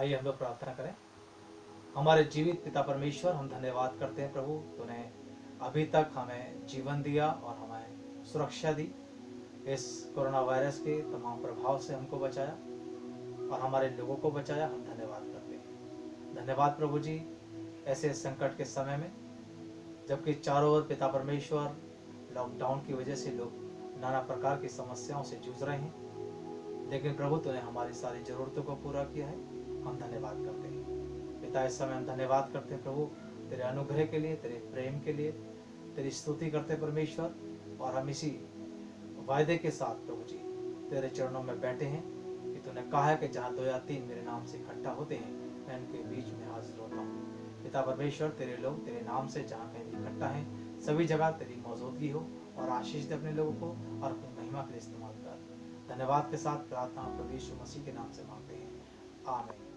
आइए हम लोग प्रार्थना करें। हमारे जीवित पिता परमेश्वर, हम धन्यवाद करते हैं प्रभु, तूने अभी तक हमें जीवन दिया और हमें सुरक्षा दी। इस कोरोना वायरस के तमाम प्रभाव से हमको बचाया और हमारे लोगों को बचाया। हम धन्यवाद करते हैं। धन्यवाद प्रभु जी, ऐसे संकट के समय में जबकि चारों ओर पिता परमेश्वर लॉकडाउन की वजह से लोग नाना प्रकार की समस्याओं से जूझ रहे हैं, लेकिन प्रभु तूने हमारी सारी ज़रूरतों को पूरा किया है। हम धन्यवाद करते हैं पिता। इस समय हम धन्यवाद करते हैं प्रभु तेरे अनुग्रह के लिए, तेरे प्रेम के लिए, तेरी स्तुति करते हैं परमेश्वर। और हम इसी वायदे के साथ प्रभु जी तेरे चरणों में बैठे हैं कि तूने कहा है कि जहाँ 2 या 3 मेरे नाम से इकट्ठा होते हैं, मैं उनके बीच में हाजिर होता हूँ। पिता परमेश्वर, तेरे लोग तेरे नाम से जहाँ कहीं इकट्ठा हैं, सभी जगह तेरी मौजूदगी हो और आशीष दे अपने लोगों को और अपनी महिमा के लिए इस्तेमाल कर। धन्यवाद के साथ प्रार्थना प्रभु यीशु मसीह के नाम से मांगते हैं, आमीन।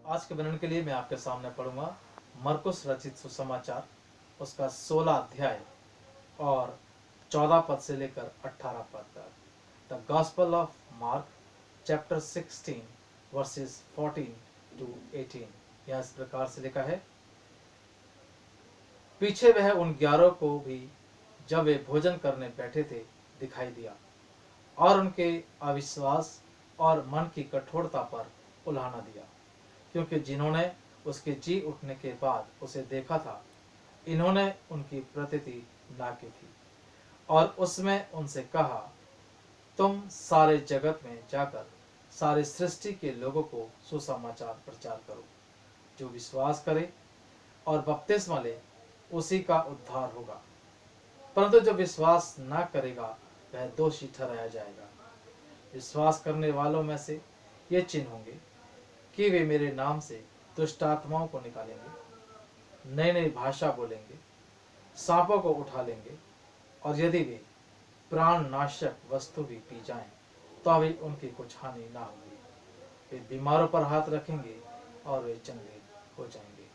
आज के वचन के लिए मैं आपके सामने पढ़ूंगा मरकुस रचित सुसमाचार, उसका 16 अध्याय और 14 पद से लेकर 18 पद तक। The gospel of mark chapter 16 versus 14 to 18। यहाँ इस प्रकार से लिखा है, पीछे वह उन 11 को भी जब वे भोजन करने बैठे थे दिखाई दिया और उनके अविश्वास और मन की कठोरता पर उल्हाना दिया, क्योंकि जिन्होंने उसके जी उठने के बाद उसे देखा था, इन्होंने उनकी प्रतीति ना की थी और उसमें उनसे कहा, तुम सारे जगत में जाकर सारी सृष्टि के लोगों को सुसमाचार प्रचार करो। जो विश्वास करे और बपतिस्मा ले उसी का उद्धार होगा, परंतु जो विश्वास ना करेगा वह दोषी ठहराया जाएगा। विश्वास करने वालों में से ये चिन्ह होंगे कि वे मेरे नाम से दुष्ट आत्माओं को निकालेंगे, नई नई भाषा बोलेंगे, सांपों को उठा लेंगे, और यदि वे प्राण नाशक वस्तु भी पी जाएं तो भी उनकी कुछ हानि ना होगी। वे बीमारों पर हाथ रखेंगे और वे चंगे हो जाएंगे।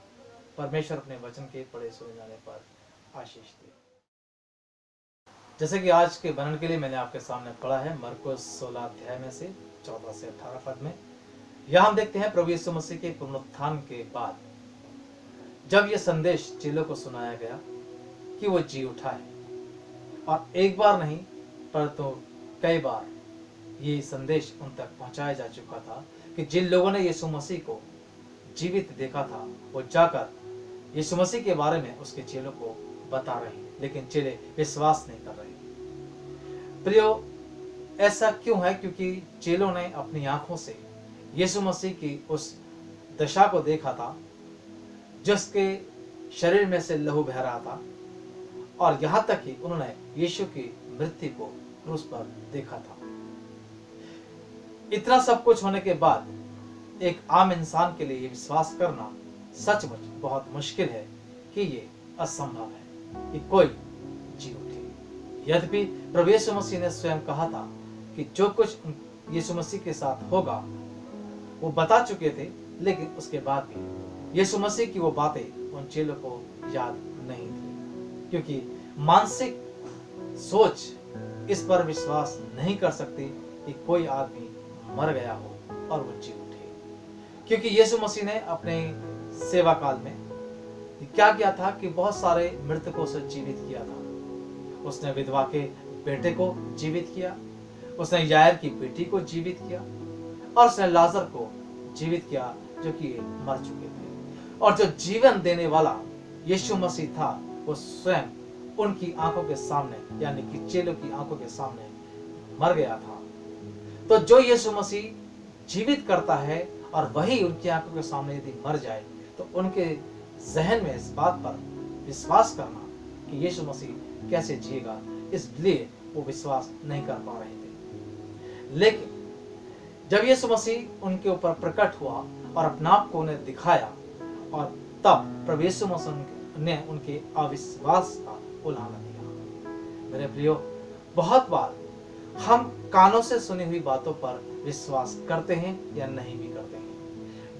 परमेश्वर अपने वचन के पढ़े सुने जाने पर आशीष दे। जैसे कि आज के वर्णन के लिए मैंने आपके सामने पढ़ा है मरकुस 16 अध्याय में से 14 से 18 पद में। यह हम देखते हैं प्रभु यीशु मसीह के पुनरुत्थान के बाद जब यह संदेश चेलों को सुनाया गया कि वो जी उठा है, और एक बार नहीं परंतु कई बार ये संदेश उन तक पहुंचाया जा चुका था कि जिन लोगों ने यीशु मसीह को जीवित देखा था वो जाकर यीशु मसीह के बारे में उसके चेलों को बता रहे हैं, लेकिन चेले विश्वास नहीं कर रहे। प्रियो, ऐसा क्यों है? क्योंकि चेलों ने अपनी आंखों से यीशु मसीह की उस दशा को देखा था जिसके शरीर में से लहू बह रहा था, और यहां तक कि उन्होंने यीशु की मृत्यु को क्रूस पर देखा था। इतना सब कुछ होने के बाद एक आम इंसान के लिए विश्वास करना सचमुच बहुत मुश्किल है कि ये असंभव है कि कोई जी उठे। यद्यपि प्रभु यीशु मसीह ने स्वयं कहा था कि जो कुछ यीशु मसीह के साथ होगा वो बता चुके थे, लेकिन उसके बाद भी यीशु मसीह की वो बातें उन चेलों को याद नहीं थी, क्योंकि मानसिक सोच इस पर विश्वास नहीं कर सकती कि कोई आदमी मर गया हो और वो जी उठे। क्योंकि यीशु मसीह ने अपने सेवा काल में क्या किया था कि बहुत सारे मृतकों से जीवित किया था। उसने विधवा के बेटे को जीवित किया, उसने यायर की बेटी को जीवित किया, और उसने लाजर को जीवित किया जो कि मर चुके थे। और जो जीवन देने वाला यीशु मसीह था वो स्वयं उनकी आंखों के सामने, यानी कि चेलों की आंखों के सामने मर गया था। तो जो यीशु मसीह जीवित करता है और वही उनकी आंखों के सामने यदि मर जाए तो उनके जहन में इस बात पर विश्वास करना कि यीशु मसीह कैसे जिएगा, इसलिए वो विश्वास नहीं कर पा रहे थे। लेकिन जब यीशु मसीह उनके ऊपर प्रकट हुआ और अपने आप को उन्हें दिखाया, और तब प्रभु यीशु मसीह ने उनके अविश्वास का उल्हाना दिया। मेरे प्रियो, बहुत बार हम कानों से सुनी हुई बातों पर विश्वास करते हैं या नहीं भी करते हैं।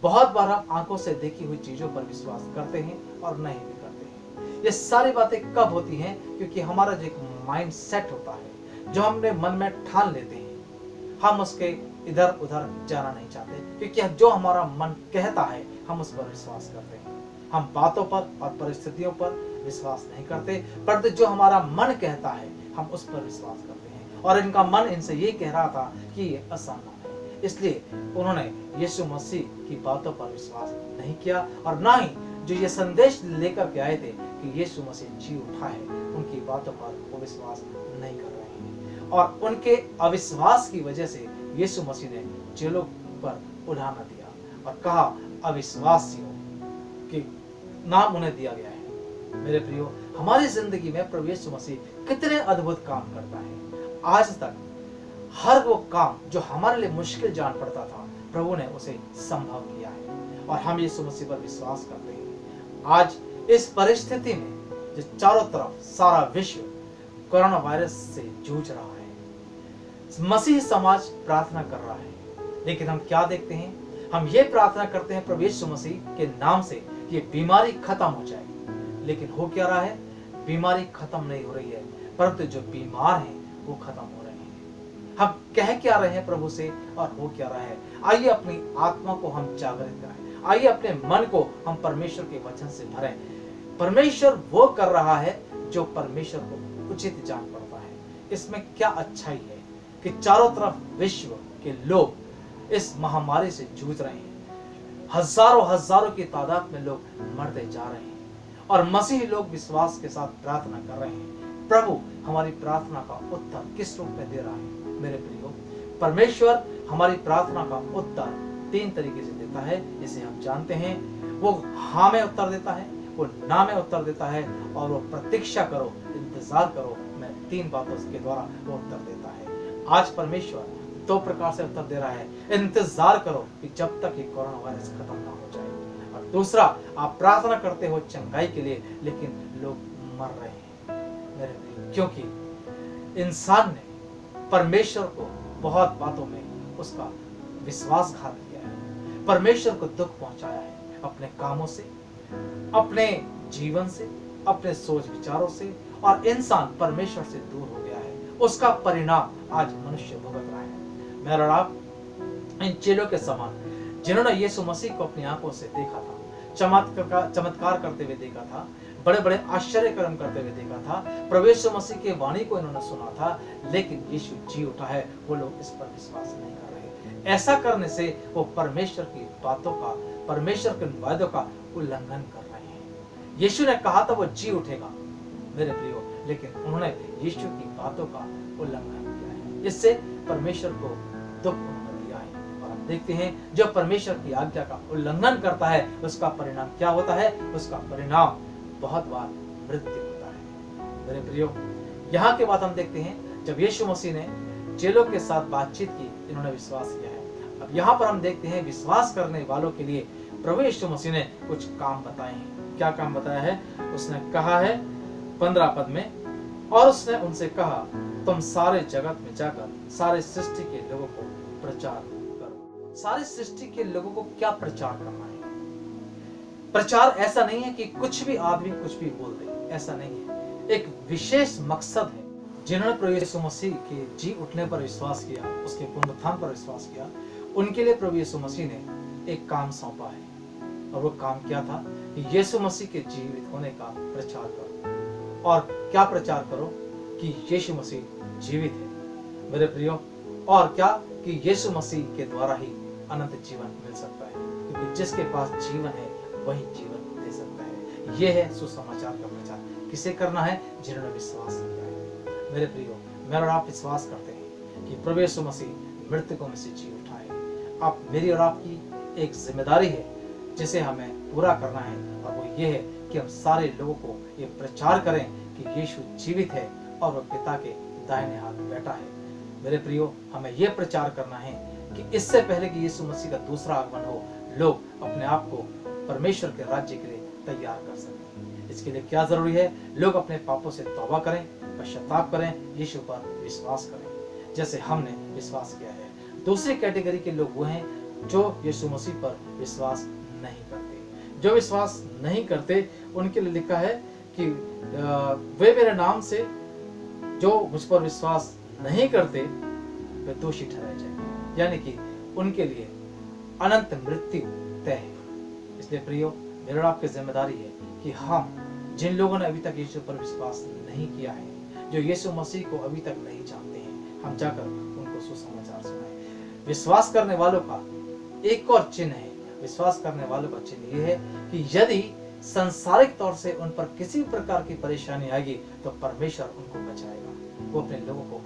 बहुत बार हम आंखों से देखी हुई चीजों पर विश्वास करते हैं और नहीं भी करते हैं। ये सारी बातें कब होती हैं? क्योंकि हमारा जो एक माइंड सेट होता है, जो हमने मन में ठान लेते हैं, हम उसके इधर उधर जाना नहीं चाहते, क्योंकि जो हमारा मन कहता है हम उस पर विश्वास करते हैं। हम बातों पर और परिस्थितियों पर विश्वास नहीं करते, परंतु जो हमारा मन कहता है हम उस पर विश्वास करते हैं। और इनका मन इनसे ये कह रहा था कि ये असंभव है, इसलिए उन्होंने यीशु मसीह की बातों पर विश्वास नहीं किया, और ना ही जो ये संदेश लेकर के आए थे कि यीशु मसीह जी उठा है, उनकी बातों पर वो विश्वास नहीं कर रहे हैं। और उनके अविश्वास की वजह से यीशु मसीह ने चेलों पर उल्हाना दिया और कहा, अविश्वासियों कि नाम उन्हें दिया गया है। मेरे प्रियो, हमारी जिंदगी में प्रभु यीशु मसीह कितने अद्भुत काम करता है। आज तक हर वो काम जो हमारे लिए मुश्किल जान पड़ता था, प्रभु ने उसे संभव किया है, और हम यीशु मसीह पर विश्वास करते हैं। आज इस परिस्थिति में जो चारों तरफ सारा विश्व कोरोना वायरस से जूझ रहा है, मसीह समाज प्रार्थना कर रहा है, लेकिन हम क्या देखते हैं? हम ये प्रार्थना करते हैं प्रभु यीशु मसीह के नाम से कि ये बीमारी खत्म हो जाए, लेकिन हो क्या रहा है? बीमारी खत्म नहीं हो रही है, परंतु जो बीमार हैं वो खत्म हो रहे हैं। हम कह क्या रहे हैं प्रभु से और हो क्या रहा है? आइए अपनी आत्मा को हम जागृत कराएं, आइए अपने मन को हम परमेश्वर के वचन से भरें। परमेश्वर वो कर रहा है जो परमेश्वर को उचित जान पड़ता है। इसमें क्या अच्छाई है कि चारों तरफ विश्व के लोग इस महामारी से जूझ रहे हैं, हजारों की तादाद में लोग मरते जा रहे हैं और मसीही लोग विश्वास के साथ प्रार्थना कर रहे हैं। प्रभु हमारी प्रार्थना का उत्तर किस रूप में दे रहा है? मेरे प्रियो, परमेश्वर हमारी प्रार्थना का उत्तर 3 तरीके से देता है, जिसे हम जानते हैं। वो हाँ में उत्तर देता है, वो ना में उत्तर देता है, और वो प्रतीक्षा करो, इंतजार करो, मैं 3 बातों के द्वारा वो उत्तर देता है। आज परमेश्वर 2 प्रकार से उत्तर दे रहा है। इंतजार करो कि जब तक ये कोरोना वायरस खत्म ना हो जाए, और दूसरा, आप प्रार्थना करते हो चंगाई के लिए, लेकिन लोग मर रहे हैं मेरे प्रिय, क्योंकि इंसान ने परमेश्वर को बहुत बातों में उसका विश्वासघात किया है, परमेश्वर को दुख पहुंचाया है अपने कामों से, अपने जीवन से, अपने सोच विचारों से, और इंसान परमेश्वर से दूर हो गया है। उसका परिणाम आज मनुष्य भुगत रहा है। मेरा आप इन चेलों के समान, जिन्होंने यीशु मसीह को अपनी आंखों से देखा था, चमत्कार करते हुए देखा था, बड़े बड़े आश्चर्य कर्म करते हुए देखा था, प्रभु यीशु मसीह के वाणी को इन्होंने सुना था, लेकिन यीशु जी उठा है, वो लोग इस पर विश्वास नहीं कर रहे। ऐसा करने से वो परमेश्वर की बातों का, परमेश्वर के वायदों का उल्लंघन कर रहे हैं। यीशु ने कहा था वो जी उठेगा मेरे प्रियो, लेकिन उन्होंने यीशु की बातों का उल्लंघन किया है। इससे परमेश्वर को दुख उन्होंने दिया है। और हम देखते हैं जो परमेश्वर की आज्ञा का उल्लंघन करता है, उसका परिणाम क्या होता है? उसका परिणाम बहुत बार मृत्यु होता है मेरे प्रियो। यहाँ के बाद हम देखते हैं जब यीशु मसीह ने चेलों के साथ बातचीत की, इन्होंने विश्वास किया है। अब यहाँ पर हम देखते हैं विश्वास करने वालों के लिए प्रभु यीशु मसीह ने कुछ काम बताए हैं। क्या काम बताया है? उसने कहा है 15 पद में, और उसने उनसे कहा, तुम सारे जगत में जाकर सारे सृष्टि के लोगों को प्रचार करो। सारे सृष्टि के लोगों को क्या प्रचार करना है? प्रचार ऐसा नहीं है कि कुछ भी आदमी कुछ भी बोल दे, ऐसा नहीं है। एक विशेष मकसद है। जिन्होंने प्रभु यीशु मसीह के जी उठने पर विश्वास किया, उसके पुनरुत्थान पर विश्वास किया, उनके लिए प्रभु यीशु मसीह ने एक काम सौंपा है, और वो काम क्या था? कि यीशु मसीह के जीवित होने का प्रचार करो। और क्या प्रचार करो? कि यीशु मसीह जीवित है मेरे प्रियो, और क्या कि यीशु मसीह के द्वारा ही अनंत जीवन मिल सकता है, क्योंकि जिसके पास जीवन है वही जीवन दे सकता है। यह है सुसमाचार का प्रचार। किसे करना है? जिन्होंने विश्वास किया है मेरे प्रियो। मैं और आप विश्वास करते हैं कि प्रभु यीशु मसीह मृतकों में से जी उठा है। अब मेरी और आपकी एक जिम्मेदारी है जिसे हमें पूरा करना है, और वो ये है कि हम सारे लोगों को ये प्रचार करें कि यीशु जीवित है और वह पिता के दाहिने हाथ बैठा है। मेरे प्रियो, हमें यह प्रचार करना है कि इससे पहले कि यीशु मसीह का दूसरा आगमन हो, लोग अपने आप को परमेश्वर के राज्य के लिए तैयार कर सकें। इसके लिए क्या जरूरी है? लोग अपने पापों से तौबा करें, पश्चाताप करें, यीशु पर विश्वास करें, जैसे हमने विश्वास किया है। दूसरी कैटेगरी के लोग वो हैं जो यीशु मसीह पर विश्वास नहीं करते। जो विश्वास नहीं करते, उनके लिए लिखा है कि वे मेरे नाम से जो मुझ पर विश्वास नहीं करते, वे दोषी ठहराए जाएंगे। यानी कि उनके लिए अनंत मृत्यु तय है। इसलिए प्रियो, मेरी और आपकी जिम्मेदारी है कि हम जिन लोगों ने अभी तक यीशु पर विश्वास नहीं किया है, जो यीशु मसीह को अभी तक नहीं जानते हैं, हम जाकर उनको सुसमाचार सुनाएं। विश्वास करने वालों का एक और चिन्ह है। विश्वास करने वालों का चिन्ह यह है कि यदि सांसारिक तौर से उन पर किसी प्रकार की परेशानी आएगी, तो परमेश्वर उनको बचाएगा। वो अपने लोगों को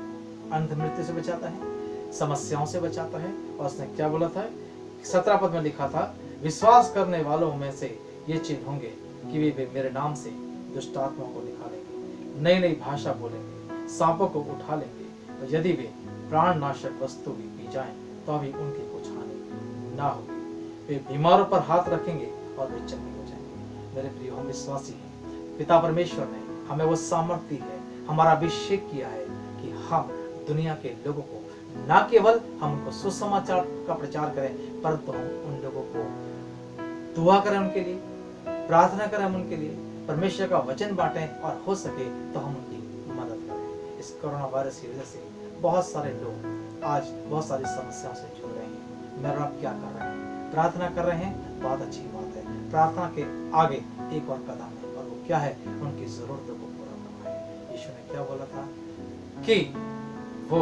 अंध मृत्यु से बचाता है, समस्याओं से बचाता है। और उसने क्या बोला था? 17 पद में लिखा था, विश्वास करने वालों में से ये चिन्ह होंगे कि वे मेरे नाम से दुष्ट आत्माओं को निकालेंगे, नई नई भाषा बोलेंगे, सांपों को उठा लेंगे, और यदि वे प्राणनाशक वस्तु भी पी जाएं, तो भी उनकी कुछ हानि ना होगी। वे बीमारों पर हाथ रखेंगे और वे चंगे हो जाएंगे। मेरे प्रियो, हम विश्वासी हैं। पिता परमेश्वर ने हमें वो सामर्थ्य है, हमारा अभिषेक किया है कि हम दुनिया के लोगों को न केवल हम उनको सुसमाचार का प्रचार करें, परंतु हम उन लोगों को दुआ करें, उनके लिए प्रार्थना करें, हम उनके लिए परमेश्वर का वचन बांटें, और हो सके तो हम उनकी मदद करें। इस कोरोना वायरस की वजह से बहुत सारे लोग आज बहुत सारी समस्याओं से जूझ रहे हैं। मेरा आप क्या कर रहे हैं? प्रार्थना कर रहे हैं, बहुत अच्छी बात है। प्रार्थना के आगे एक और कदम है, और वो क्या है? उनकी जरूरतों को पूरा करना है। यीशु ने क्या बोला था कि वो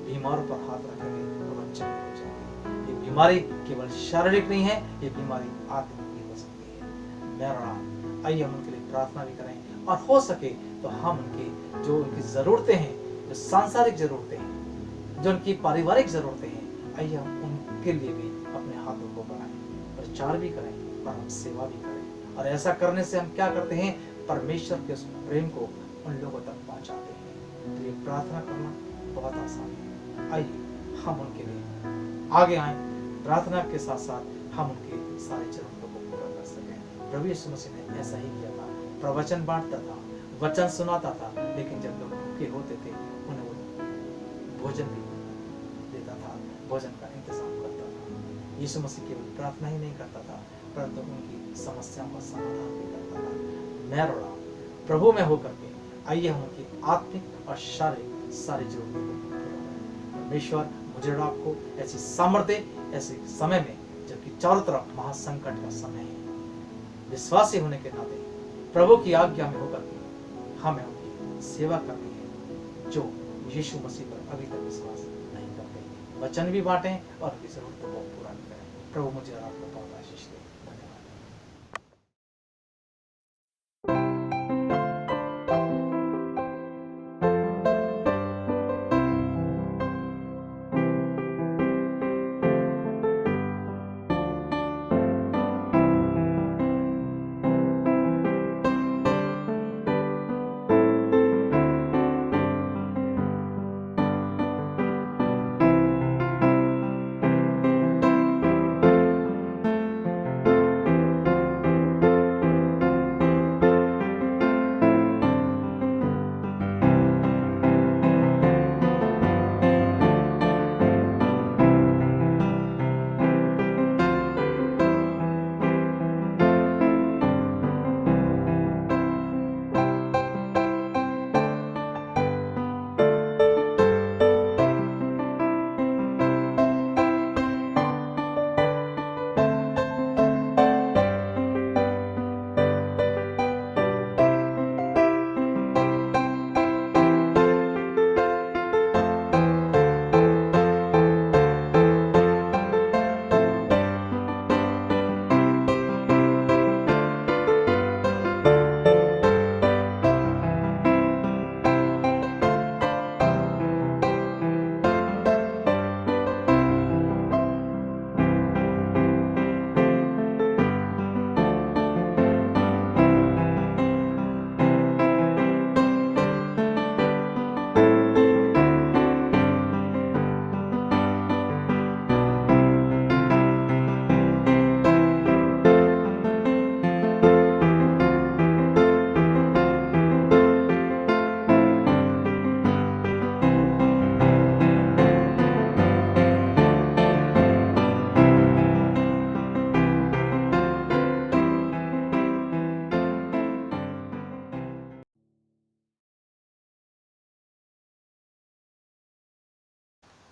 बीमारों पर हाथ रखेंगे तो बच्चे हो जाएंगे। ये बीमारी केवल शारीरिक नहीं है, ये बीमारी आत्मिक भी हो सकती है। मेरा आइए हम उनके लिए प्रार्थना भी करें, और हो सके तो हम उनकी जो उनकी जरूरतें हैं, जो सांसारिक जरूरतें हैं, जो उनकी पारिवारिक जरूरतें हैं, आइए हम उनके लिए भी अपने हाथों को बढ़ाएं, प्रचार भी करें और हम सेवा भी करें। और ऐसा करने से हम क्या करते हैं? परमेश्वर के उस प्रेम को उन लोगों तक पहुंचाते हैं। तो ये प्रार्थना करना बहुत आसान है। आइए हम उनके लिए आगे आए, प्रार्थना के साथ साथ हम उनकी सारी जरूरतों को पूरा कर सकें। प्रभु यीशु मसीह ने ऐसा ही किया था, प्रवचन बांटता था, वचन सुनाता था, लेकिन जब लोग भूखे होते थे उन्हें वो भोजन भी देता था, भोजन का इंतजाम करता था। यीशु मसीह केवल प्रार्थना ही नहीं करता था, परंतु उनकी समस्याओं का समाधान भी करता था। मैं रोड़ा प्रभु में होकर के आइए हम उनकी आत्मिक और शारीरिक सारी जरूरतों को पूरा करें। परमेश्वर मुझे और आपको ऐसी सामर्थ्य, ऐसे समय में जबकि चारों तरफ महासंकट का समय है, विश्वासी होने के नाते प्रभु की आज्ञा में होकर के हमें उनकी सेवा करनी है, जो यीशु मसीह पर अभी तक विश्वास नहीं करते। वचन भी बांटें और उनकी जरूरतों को पूरा भी करें। प्रभु मुझे और आपको बहुत आशीष दे। धन्यवाद।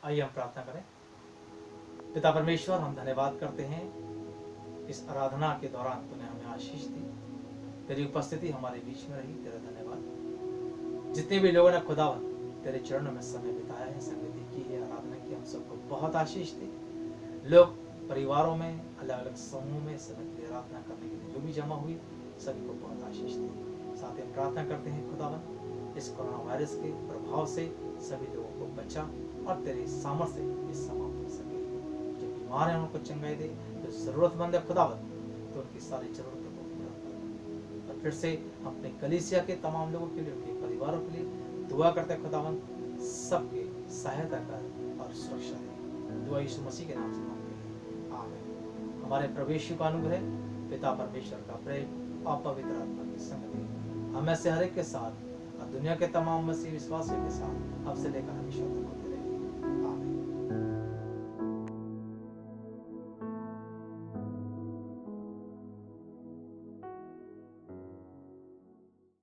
आइए हम प्रार्थना करें। पिता परमेश्वर, हम धन्यवाद करते हैं इस आराधना के दौरान तूने हमें आशीष दी, तेरी उपस्थिति हमारे बीच में रही, तेरा धन्यवाद। जितने भी लोगों ने खुदावन तेरे चरणों में समय बिताया है, संगति की है, आराधना की, हम सबको बहुत आशीष दी। लोग परिवारों में अलग अलग समूह में समय की आराधना करने के लिए जो भी जमा हुई, सभी को बहुत आशीष दी। साथ ही हम प्रार्थना करते हैं खुदावन इस कोरोना वायरस के प्रभाव से सभी लोगों को बचा और तेरे सामर्थ्य से ये समाप्त हो सके। जो बीमार है उनको चंगाई दे, जो जरूरतमंद है खुदावन तो उनकी सारी जरूरतों को पूरा कर। और फिर से हम अपने कलीसिया के तमाम लोगों के लिए, उनके परिवारों के लिए दुआ करते हैं खुदावन, सबके सहायता कर और सुरक्षा दे। दुआ यीशु मसीह के नाम से मांगते हैं, आमीन। हमारे प्रभु यीशु का अनुग्रह, पिता परमेश्वर का प्रेम और पवित्र आत्मा की संगति हमें से हर एक के साथ और दुनिया के तमाम मसीह विश्वासियों के साथ अब से लेकर हमेशा तक